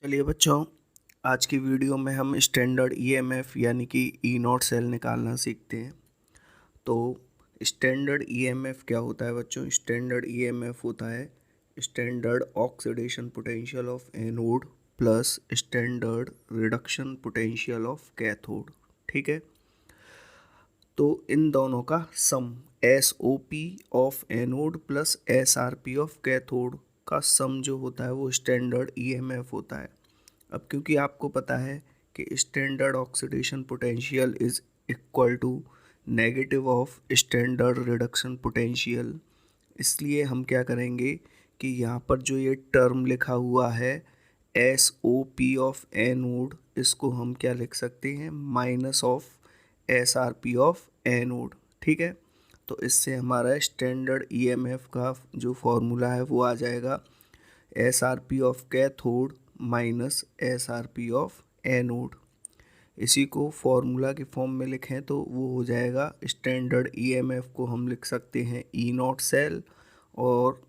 चलिए बच्चों, आज की वीडियो में हम स्टैंडर्ड ईएमएफ यानी कि ई नॉट सेल निकालना सीखते हैं। तो स्टैंडर्ड ईएमएफ क्या होता है बच्चों? स्टैंडर्ड ईएमएफ होता है standard oxidation potential of anode plus standard reduction potential of cathode. ठीक है, तो इन दोनों का sum S O P of anode plus S R P of cathode का सम जो होता है वो स्टैंडर्ड ईएमएफ होता है। अब क्योंकि आपको पता है कि standard oxidation potential is equal to negative of standard reduction potential, इसलिए हम क्या करेंगे कि यहाँ पर जो ये टर्म लिखा हुआ है S O P of anode, इसको हम क्या लिख सकते हैं? Minus of S R P of anode. ठीक है, तो इससे हमारा स्टैंडर्ड ईएमएफ का जो फॉर्मूला है वो आ जाएगा S R P of cathode minus S R P of anode. इसी को फॉर्मूला के फॉर्म में लिखें तो वो हो जाएगा स्टैंडर्ड ईएमएफ को हम लिख सकते हैं ई नॉट सेल, और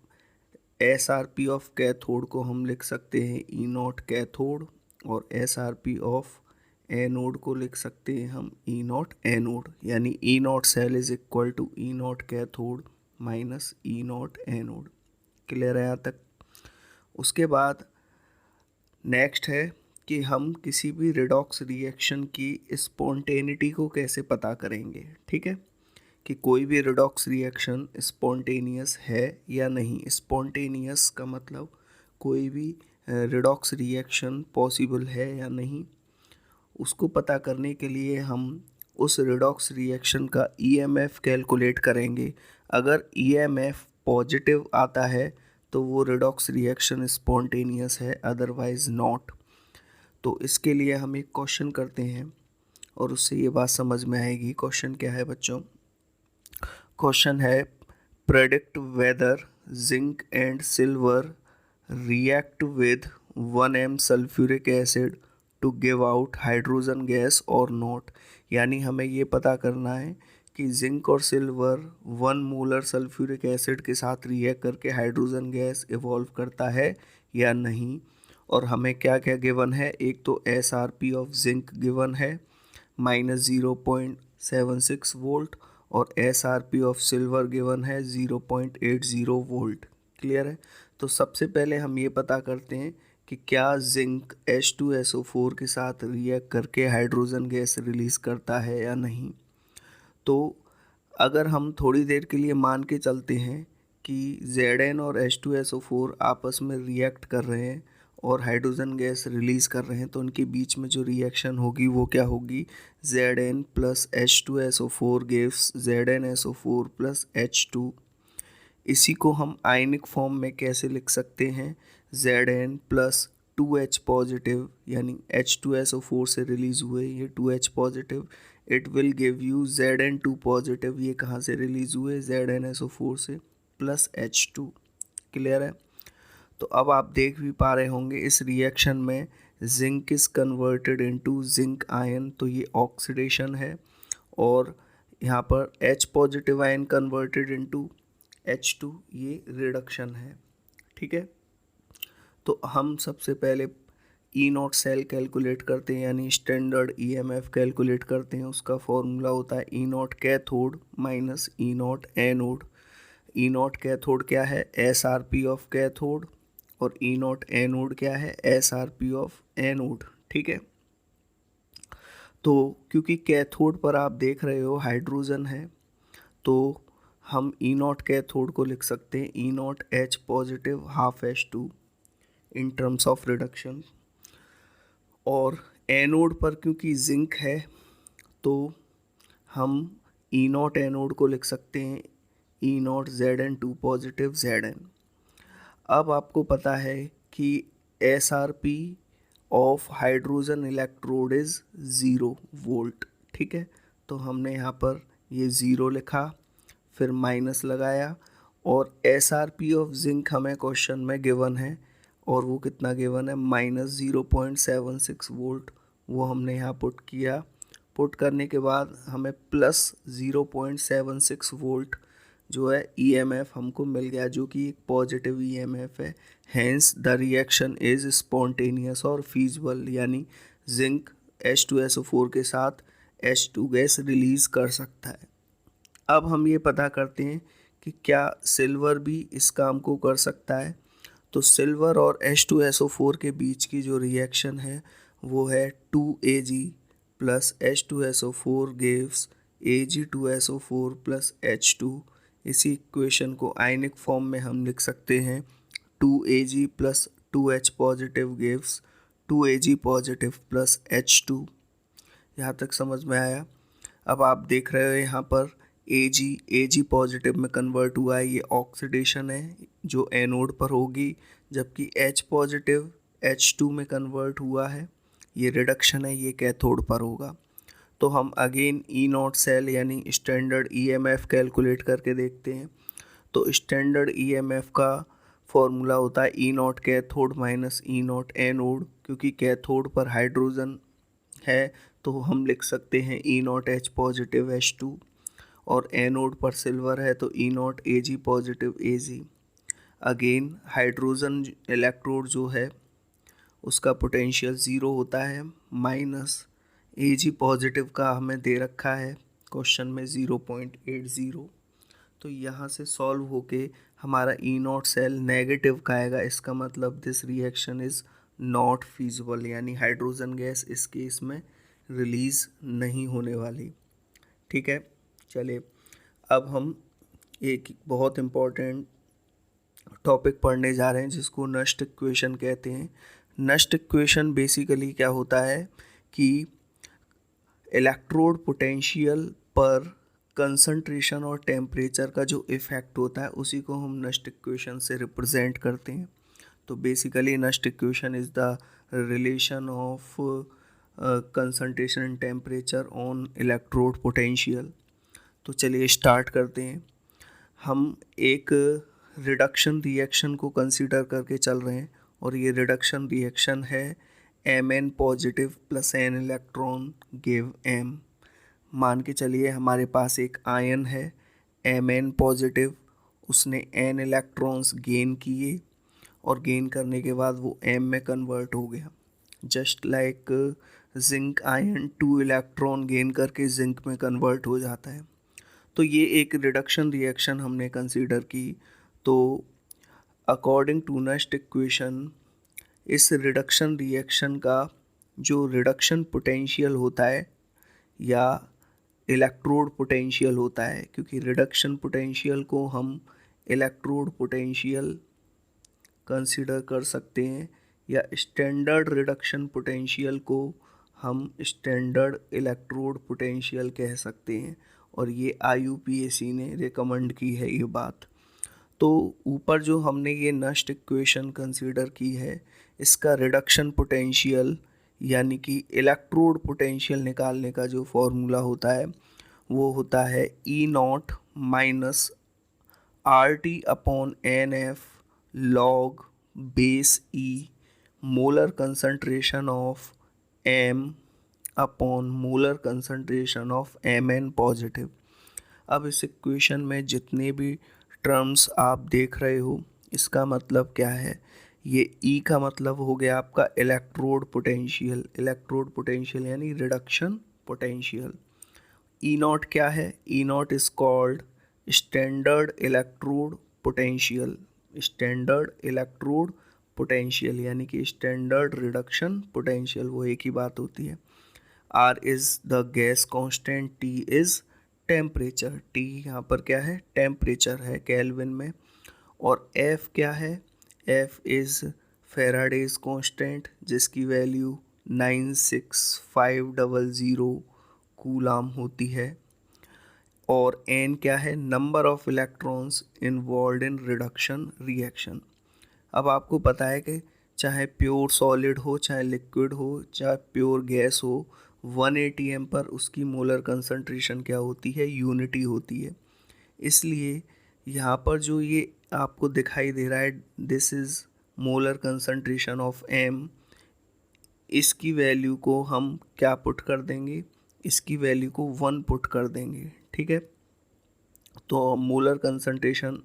S R P of cathode को हम लिख सकते हैं ई नॉट कैथोड, और S R P of anode को लिख सकते हैं हम ई नॉट एनोड। यानी E naught cell is equal to E naught cathode minus E naught anode. Clear है यहाँ तक? उसके बाद नेक्स्ट है कि हम किसी भी रिडॉक्स रिएक्शन की स्पॉन्टेनिटी को कैसे पता करेंगे। ठीक है, कि कोई भी रिडॉक्स रिएक्शन स्पॉन्टेनियस है या नहीं। स्पॉन्टेनियस का मतलब कोई भी रिडॉक्स रिएक्शन पॉसिबल है या नहीं, उसको पता करने के लिए हम उस रिडॉक्स रिएक्शन का ईएमएफ कैलकुलेट करेंगे। अगर ईएमएफ पॉजिटिव आता है तो वो रिडॉक्स रिएक्शन स्पॉन्टेनियस है, अदरवाइज नॉट। तो इसके लिए हम एक क्वेश्चन करते हैं और उससे ये बात समझ में आएगी। क्वेश्चन क्या है बच्चों? क्वेश्चन है predict whether zinc and silver react with 1 m sulphuric acid to give out hydrogen gas और नॉट। यानी हमें ये पता करना है कि जिंक और सिल्वर 1 मोलर सल्फ्यूरिक एसिड के साथ रिएक्ट करके हाइड्रोजन गैस इवॉल्व करता है या नहीं। और हमें क्या क्या गिवन है? एक तो S R P of zinc given है -0.76 वोल्ट, और S R P of silver given है 0.80 वोल्ट। क्लियर है? तो सबसे पहले हम ये पता करते हैं कि क्या जिंक H2SO4 के साथ रिएक्ट करके हाइड्रोजन गैस रिलीज करता है या नहीं। तो अगर हम थोड़ी देर के लिए मान के चलते हैं कि Zn और H2SO4 आपस में रिएक्ट कर रहे हैं और हाइड्रोजन गैस रिलीज़ कर रहे हैं, तो उनके बीच में जो रिएक्शन होगी वो क्या होगी? Zn plus H2SO4 gives ZnSO4 plus H2। इसी को हम आयनिक फॉर्म में कैसे लिख सकते हैं? Zn प्लस 2H पॉजिटिव, यानी H2SO4 से रिलीज हुए ये 2H positive, it will give you Zn2 positive. ये कहाँ से रिलीज हुए? ZnSO4 से, प्लस H2। क्लियर है? तो अब आप देख भी पा रहे होंगे इस रिएक्शन में zinc is converted into zinc ion, तो ये ऑक्सीडेशन है, और यहाँ पर H positive ion converted into H2, ये रिडक्शन है। ठीक है, तो हम सबसे पहले ई नॉट सेल कैलकुलेट करते हैं, यानी स्टैंडर्ड ईएमएफ कैलकुलेट करते हैं। उसका फॉर्मूला होता है E naught cathode minus E naught anode. E naught cathode क्या है? S R P of cathode, और ई नॉट एनोड क्या है? S R P of anode. ठीक है, तो क्योंकि कैथोड पर आप देख रहे हो हाइड्रोजन है, तो हम ई नॉट कैथोड को लिख सकते हैं E naught H positive half H2 in terms of reduction. और एनोड पर क्योंकि जिंक है तो हम ई नॉट एनोड को लिख सकते हैं E not Zn2 positive Zn। अब आपको पता है कि S R P of hydrogen electrode is 0 volt. ठीक है, तो हमने यहाँ पर ये 0 लिखा, फिर माइनस लगाया, और S R P of zinc हमें क्वेश्चन में गिवन है, और वो कितना गिवन है? -0.76 वोल्ट। वो हमने यहाँ पुट किया। पुट करने के बाद हमें +0.76 वोल्ट जो है ईएमएफ हमको मिल गया, जो कि एक पॉजिटिव ईएमएफ है। Hence the reaction is spontaneous और फीजिबल, यानी जिंक H2SO4 के साथ H2 गैस रिलीज कर सकता है। अब हम ये पता करते हैं कि क्या सिल्वर भी इस काम को कर सकता है। तो सिल्वर और H2SO4 के बीच की जो रिएक्शन है वो है 2Ag plus H2SO4 gives Ag2SO4 plus H2। इसी इक्वेशन को आयनिक फॉर्म में हम लिख सकते हैं 2Ag plus 2H positive gives 2Ag positive plus H2। यहाँ तक समझ में आया। अब आप देख रहे हो यहाँ पर Ag पॉजिटिव में कन्वर्ट हुआ है, ये ऑक्सीडेशन है जो एनोड पर होगी, जबकि H पॉजिटिव H2 में कन्वर्ट हुआ है, ये रिडक्शन है, ये कैथोड पर होगा। तो हम अगेन ई नॉट सेल यानी स्टैंडर्ड ईएमएफ कैलकुलेट करके देखते हैं। तो स्टैंडर्ड ईएमएफ का फॉर्मूला होता है E naught cathode minus E naught anode. क्योंकि कैथोड पर हाइड्रोजन है तो हम लिख सकते हैं E not H positive H2, और एनोड पर सिल्वर है तो E naught Ag positive Ag। Again hydrogen electrode जो है उसका पोटेंशियल ज़ीरो होता है, माइनस Ag पॉजिटिव का हमें दे रखा है क्वेश्चन में 0.80। तो यहाँ से सॉल्व होके हमारा ई नॉट सेल नेगेटिव का आएगा। इसका मतलब this reaction is not feasible, यानी हाइड्रोजन गैस इस केस में रिलीज़ नहीं होने वाली। ठीक है, चलिए अब हम एक बहुत इम्पोर्टेंट टॉपिक पढ़ने जा रहे हैं जिसको नस्ट इक्वेशन कहते हैं। नस्ट इक्वेशन बेसिकली क्या होता है कि इलेक्ट्रोड पोटेंशियल पर कंसंट्रेशन और टेम्परेचर का जो इफ़ेक्ट होता है उसी को हम नस्ट इक्वेशन से रिप्रेजेंट करते हैं। तो basically Nernst equation is the relation of concentration and temperature on electrode potential. तो चलिए स्टार्ट करते हैं। हम एक रिडक्शन रिएक्शन को कंसीडर करके चल रहे हैं, और ये रिडक्शन रिएक्शन है Mn positive plus n electron give M। मान के चलिए हमारे पास एक आयन है Mn पॉजिटिव, उसने n इलेक्ट्रॉन्स गेन किए और गेन करने के बाद वो M में कन्वर्ट हो गया। Just like zinc ion 2 electron gain करके जिंक में कन्वर्ट हो जाता है। तो ये एक रिडक्शन रिएक्शन हमने कंसीडर की। तो अकॉर्डिंग टू नस्ट इक्वेशन इस रिडक्शन रिएक्शन का जो रिडक्शन पोटेंशियल होता है या इलेक्ट्रोड पोटेंशियल होता है, क्योंकि रिडक्शन पोटेंशियल को हम इलेक्ट्रोड पोटेंशियल कंसीडर कर सकते हैं, या स्टैंडर्ड रिडक्शन पोटेंशियल को हम स्टैंडर्ड इलेक्ट्रोड पोटेंशियल कह सकते हैं। और ये IUPAC ने रिकमेंड की है ये बात। तो ऊपर जो हमने ये नस्ट इक्वेशन कंसीडर की है, इसका रिडक्शन पोटेंशियल यानी कि इलेक्ट्रोड पोटेंशियल निकालने का जो फॉर्मूला होता है वो होता है E naught minus RT upon NF log base E molar concentration of M upon molar concentration of Mn positive. अब इस इक्वेशन में जितने भी टर्म्स आप देख रहे हो इसका मतलब क्या है, ये E का मतलब हो गया आपका इलेक्ट्रोड पोटेंशियल, इलेक्ट्रोड पोटेंशियल यानी रिडक्शन पोटेंशियल। ई नॉट क्या है, E naught is called standard electrode potential, standard electrode potential यानी कि स्टैंडर्ड रिडक्शन पोटेंशियल, वो एक ही बात होती है। R is the gas constant, T is temperature, T यहाँ पर क्या है, टेम्परेचर है केल्विन में। और F क्या है, F इज फेराडेज कांस्टेंट जिसकी वैल्यू 96500 कूलाम होती है। और N क्या है, number of electrons involve in reduction reaction. अब आपको पता है कि चाहे प्योर सॉलिड हो, चाहे लिक्विड हो, चाहे प्योर गैस हो, 1 atm पर उसकी मोलर कंसंट्रेशन क्या होती है, यूनिटी होती है। इसलिए यहाँ पर जो ये आपको दिखाई दे रहा है this is molar concentration of M, इसकी वैल्यू को हम क्या पुट कर देंगे, इसकी वैल्यू को 1 पुट कर देंगे। ठीक है, तो मोलर कंसंट्रेशन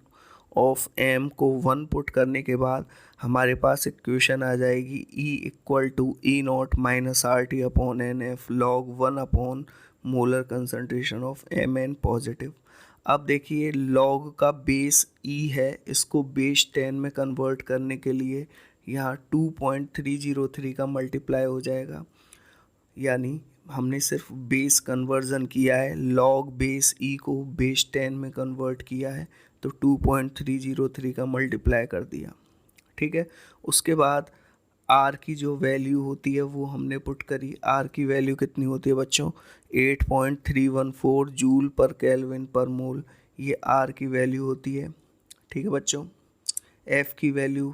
ऑफ एम को 1 पुट करने के बाद हमारे पास इक्वेशन आ जाएगी E equal to E naught minus R T upon N F log 1 upon molar concentration of M N positive. अब देखिए लॉग का बेस E है, इसको बेस 10 में कन्वर्ट करने के लिए यहाँ 2.303 का मल्टीप्लाई हो जाएगा, यानी हमने सिर्फ बेस कन्वर्जन किया है, लॉग बेस ई को बेस 10 में कन्वर्ट किया है, तो 2.303 का मल्टीप्लाई कर दिया। ठीक है, उसके बाद आर की जो वैल्यू होती है वो हमने पुट करी। आर की वैल्यू कितनी होती है बच्चों? 8.314 जूल पर केल्विन पर मोल, ये आर की वैल्यू होती है। ठीक है बच्चों, एफ की वैल्यू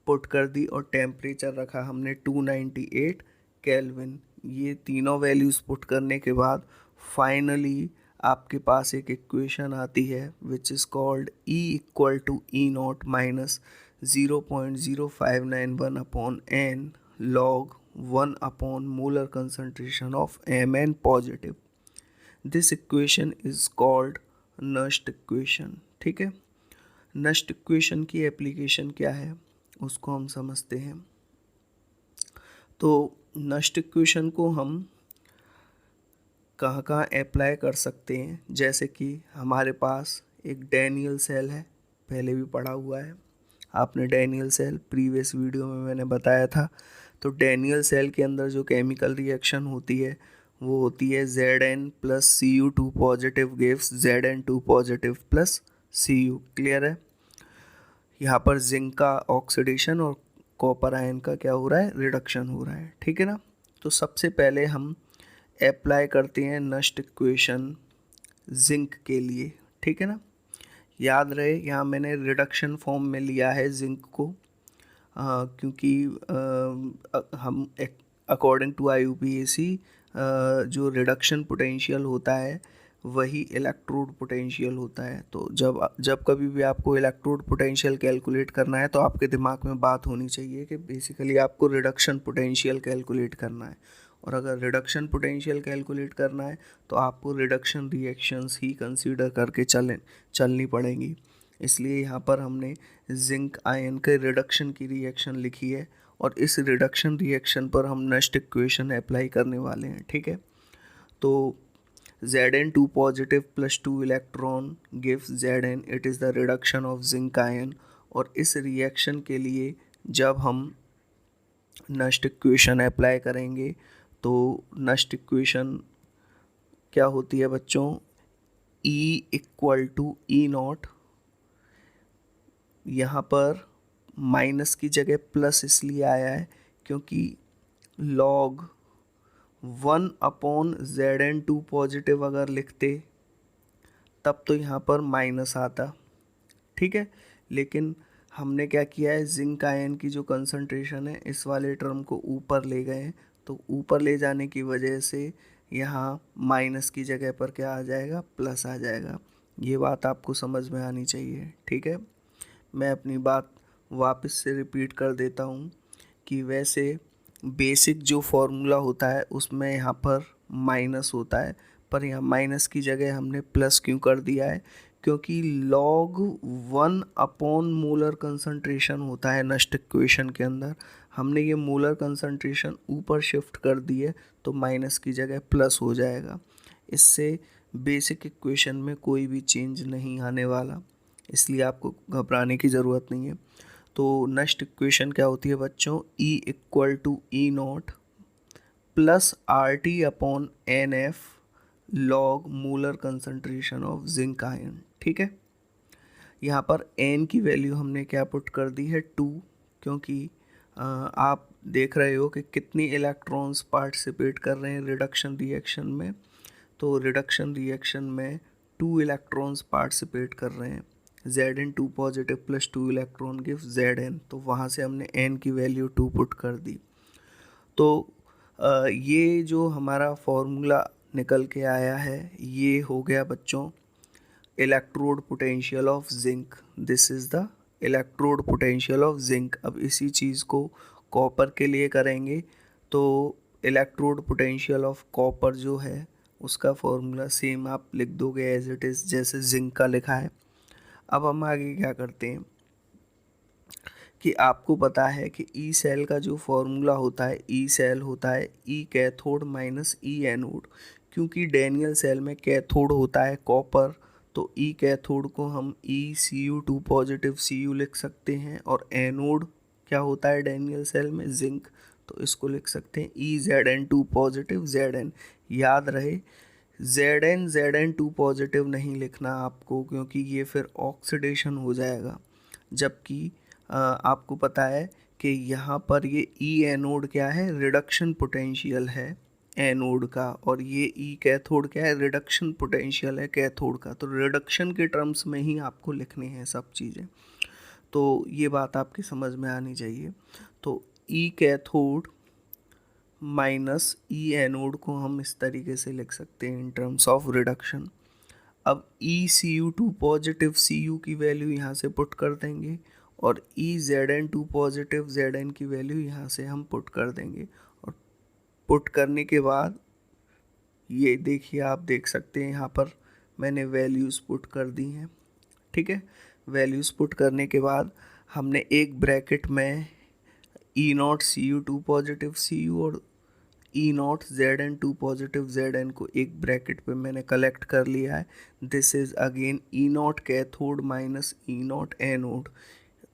पुट कर दी और टेम्परेचर रखा हमने 298 केल्विन। ये तीनों वैल्यूज़ पुट करने के बाद फाइनली आपके पास एक इक्वेशन आती है which is called E equal to E naught minus 0.0591 upon N log 1 upon molar concentration of Mn positive. This equation is called Nernst equation. ठीक है, नस्ट इक्वेशन की एप्लीकेशन क्या है उसको हम समझते हैं। तो नस्ट इक्वेशन को हम कहाँ कहाँ अप्लाई कर सकते हैं, जैसे कि हमारे पास एक डैनियल सेल है, पहले भी पढ़ा हुआ है आपने डैनियल सेल, प्रीवियस वीडियो में मैंने बताया था। तो डैनियल सेल के अंदर जो केमिकल रिएक्शन होती है वो होती है Zn plus Cu2 positive gives Zn2 positive plus Cu। Clear है? यहाँ पर जिंक का ऑक्सीडेशन और कॉपर आयन का क्या हो रहा है? रिडक्शन हो रहा है। ठीक है ना? तो सबसे पहले हम अप्लाई करते हैं नस्ट इक्वेशन जिंक के लिए। ठीक है ना? याद रहे यहाँ मैंने रिडक्शन फॉर्म में लिया है जिंक को, क्योंकि हम अकॉर्डिंग टू IUPAC जो रिडक्शन पोटेंशियल होता है वही इलेक्ट्रोड पोटेंशियल होता है। तो जब कभी भी आपको इलेक्ट्रोड पोटेंशियल कैलकुलेट करना है तो आपके दिमाग में बात होनी चाहिए कि बेसिकली आपको रिडक्शन पोटेंशियल कैलकुलेट करना है, और अगर रिडक्शन पोटेंशियल कैलकुलेट करना है तो आपको रिडक्शन रिएक्शंस ही कंसीडर करके चलनी पड़ेंगी। इसलिए यहाँ पर हमने जिंक आयन के रिडक्शन की रिएक्शन लिखी है और इस रिडक्शन रिएक्शन पर हम नेक्स्ट इक्वेशन अप्लाई करने वाले हैं। ठीक है, तो Zn2 positive plus 2 electron gives Zn, it is the reduction of zinc ion। और इस रिएक्शन के लिए जब हम नस्ट इक्वेशन अप्लाई करेंगे तो नस्ट इक्वेशन क्या होती है बच्चों? E equal to E naught, यहाँ पर माइनस की जगह प्लस इसलिए आया है क्योंकि लॉग 1 अपॉन Zn2 पॉजिटिव अगर लिखते तब तो यहाँ पर माइनस आता। ठीक है, लेकिन हमने क्या किया है, जिंक आयन की जो कंसंट्रेशन है इस वाले टर्म को ऊपर ले गए हैं, तो ऊपर ले जाने की वजह से यहाँ माइनस की जगह पर क्या आ जाएगा? प्लस आ जाएगा। ये बात आपको समझ में आनी चाहिए। ठीक है, मैं अपनी बात वापस से रिपीट कर देता हूँ कि वैसे बेसिक जो फॉर्मूला होता है उसमें यहाँ पर माइनस होता है, पर यहाँ माइनस की जगह हमने प्लस क्यों कर दिया है? क्योंकि लॉग 1 अपॉन मोलर कंसंट्रेशन होता है नस्ट इक्वेशन के अंदर, हमने ये मोलर कंसंट्रेशन ऊपर शिफ्ट कर दी है तो माइनस की जगह प्लस हो जाएगा। इससे बेसिक इक्वेशन में कोई भी चेंज नहीं आने वाला, इसलिए आपको घबराने की ज़रूरत नहीं है। तो नेक्स्ट इक्वेशन क्या होती है बच्चों? E equal to E naught plus R T upon N F log molar concentration of zinc ion. ठीक है, यहाँ पर n की वैल्यू हमने क्या पुट कर दी है? 2, क्योंकि आप देख रहे हो कि कितनी इलेक्ट्रॉन्स पार्टिसिपेट कर रहे हैं रिडक्शन रिएक्शन में। तो रिडक्शन रिएक्शन में 2 इलेक्ट्रॉन्स पार्टिसिपेट कर रहे हैं। Zn2 positive plus 2 electron gives Zn, तो वहाँ से हमने n की वैल्यू 2 पुट कर दी। तो ये जो हमारा फॉर्मूला निकल के आया है ये हो गया बच्चों electrode potential of zinc. This is the electrode potential of zinc. अब इसी चीज़ को कॉपर के लिए करेंगे तो इलेक्ट्रोड पोटेंशियल ऑफ कॉपर जो है उसका फॉर्मूला सेम आप लिख दोगे एज इट इज़, जैसे जिंक का लिखा है। अब हम आगे क्या करते हैं कि आपको पता है कि ई सेल का जो फॉर्मूला होता है, ई सेल होता है ई कैथोड माइनस ई एनोड। क्योंकि डैनियल सेल में कैथोड होता है कॉपर, तो ई कैथोड को हम ECU2 पॉजिटिव Cu लिख सकते हैं, और एनोड क्या होता है डैनियल सेल में, जिंक, तो इसको लिख सकते हैं EZN2 पॉजिटिव Zn। याद रहे Zn2 पॉजिटिव नहीं लिखना आपको, क्योंकि ये फिर ऑक्सीडेशन हो जाएगा। जबकि आपको पता है कि यहाँ पर ये ई एनोड क्या है, रिडक्शन पोटेंशियल है एनोड का, और ये ई कैथोड क्या है, रिडक्शन पोटेंशियल है कैथोड का। तो रिडक्शन के टर्म्स में ही आपको लिखनी है सब चीज़ें, तो ये बात आपकी समझ में आनी चाहिए। तो ई कैथोड माइनस ई एनोड को हम इस तरीके से लिख सकते हैं इन टर्म्स ऑफ रिडक्शन। अब ECU2 पॉजिटिव Cu की वैल्यू यहाँ से पुट कर देंगे, और EZN2 पॉजिटिव Zn की वैल्यू यहाँ से हम पुट कर देंगे। और पुट करने के बाद ये देखिए, आप देख सकते हैं यहाँ पर मैंने वैल्यूज़ पुट कर दी हैं, ठीक है। वैल्यूज़ पुट करने के बाद हमने एक ब्रैकेट में E0 Cu2 पॉजिटिव Cu और E0 Zn2 पॉजिटिव Zn को एक ब्रैकेट पे मैंने कलेक्ट कर लिया है। This is again E0 cathode minus E0 anode,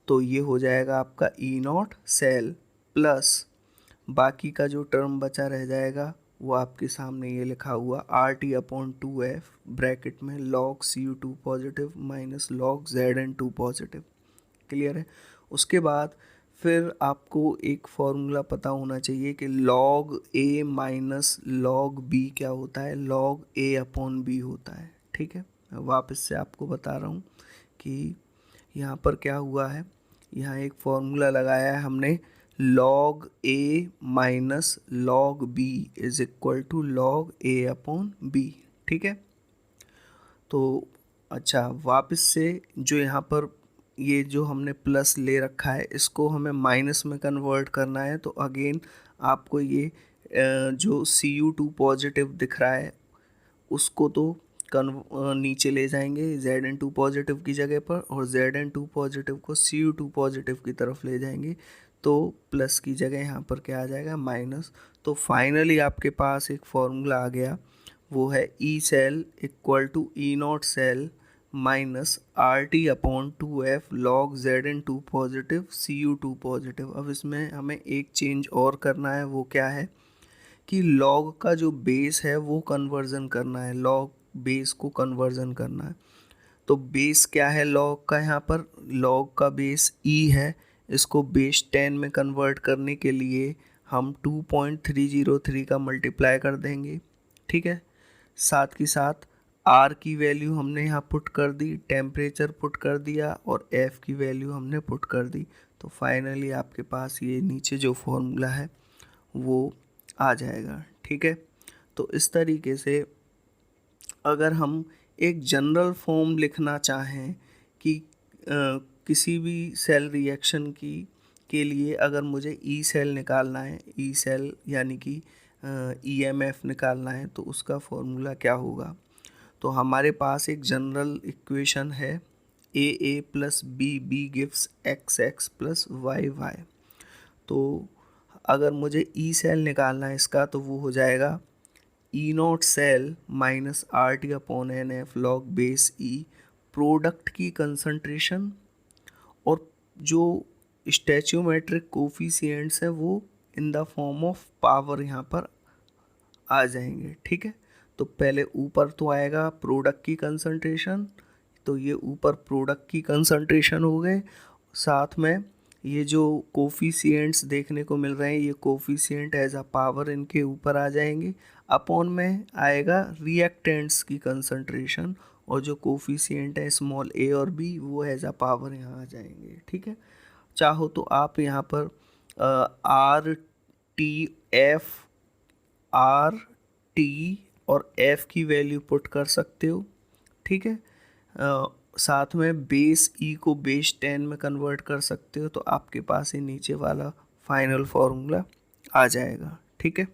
तो ये हो जाएगा आपका E0 सेल प्लस बाकी का जो टर्म बचा रह जाएगा वो आपके सामने ये लिखा हुआ RT/2F ब्रैकेट में log Cu2 positive minus log Zn2 positive. Clear है। उसके बाद फिर आपको एक फॉर्मूला पता होना चाहिए कि log A minus log B क्या होता है, log A/B होता है, ठीक है। वापस से आपको बता रहा हूँ कि यहाँ पर क्या हुआ है, यहाँ एक फॉर्मूला लगाया है हमने, log A minus log B is equal to log A/B, ठीक है। तो अच्छा, वापस से जो यहाँ पर ये जो हमने प्लस ले रखा है इसको हमें माइनस में कन्वर्ट करना है, तो अगेन आपको ये जो Cu2 पॉजिटिव दिख रहा है उसको तो नीचे ले जाएंगे Zn2 पॉजिटिव की जगह पर, और Zn2 पॉजिटिव को Cu2 पॉजिटिव की तरफ ले जाएंगे, तो प्लस की जगह यहाँ पर क्या आ जाएगा, माइनस। तो फाइनली आपके पास एक फॉर्मूला आ गया, वो है E cell equal to E0 cell minus RT/2F log Zn2 positive Cu2 positive. अब इसमें हमें एक चेंज और करना है, वो क्या है कि log का जो बेस है वो कन्वर्जन करना है, log बेस को कन्वर्जन करना है। तो बेस क्या है log का, यहाँ पर log का बेस e है, इसको बेस 10 में कन्वर्ट करने के लिए हम 2.303 का मल्टीप्लाई कर देंगे, ठीक है। साथ ही साथ R की वैल्यू हमने यहाँ पुट कर दी, टेम्परेचर पुट कर दिया, और F की वैल्यू हमने पुट कर दी। तो फाइनली आपके पास ये नीचे जो फॉर्मूला है वो आ जाएगा, ठीक है। तो इस तरीके से अगर हम एक जनरल फॉर्म लिखना चाहें कि किसी भी सेल रिएक्शन की के लिए अगर मुझे ई सेल निकालना है, ई सेल यानी कि EMF निकालना है, तो उसका फॉर्मूला क्या होगा। तो हमारे पास एक जनरल इक्वेशन है AA plus B gives XX plus YY। तो अगर मुझे ई सेल निकालना है इसका, तो वो हो जाएगा E0 cell minus RT/NF log base E, product की कंसंट्रेशन और जो स्टैच्यूमेट्रिक कोफिशिएंट्स हैं वो in the form of power यहाँ पर आ जाएंगे, ठीक है। तो पहले ऊपर तो आएगा प्रोडक्ट की कंसंट्रेशन, तो ये ऊपर प्रोडक्ट की कंसंट्रेशन हो गए, साथ में ये जो कोफिशिएंट्स देखने को मिल रहे हैं ये कोफिशिएंट एज अ पावर इनके ऊपर आ जाएंगे। अपॉन में आएगा रिएक्टेंट्स की कंसंट्रेशन, और जो कोफिशिएंट है स्मॉल a और b वो एज अ पावर यहाँ आ जाएंगे, ठीक है। चाहो तो आप यहाँ पर R T और F की वैल्यू पुट कर सकते हो, ठीक है। साथ में बेस E को बेस 10 में कन्वर्ट कर सकते हो, तो आपके पास ये नीचे वाला फाइनल फॉर्मूला आ जाएगा, ठीक है।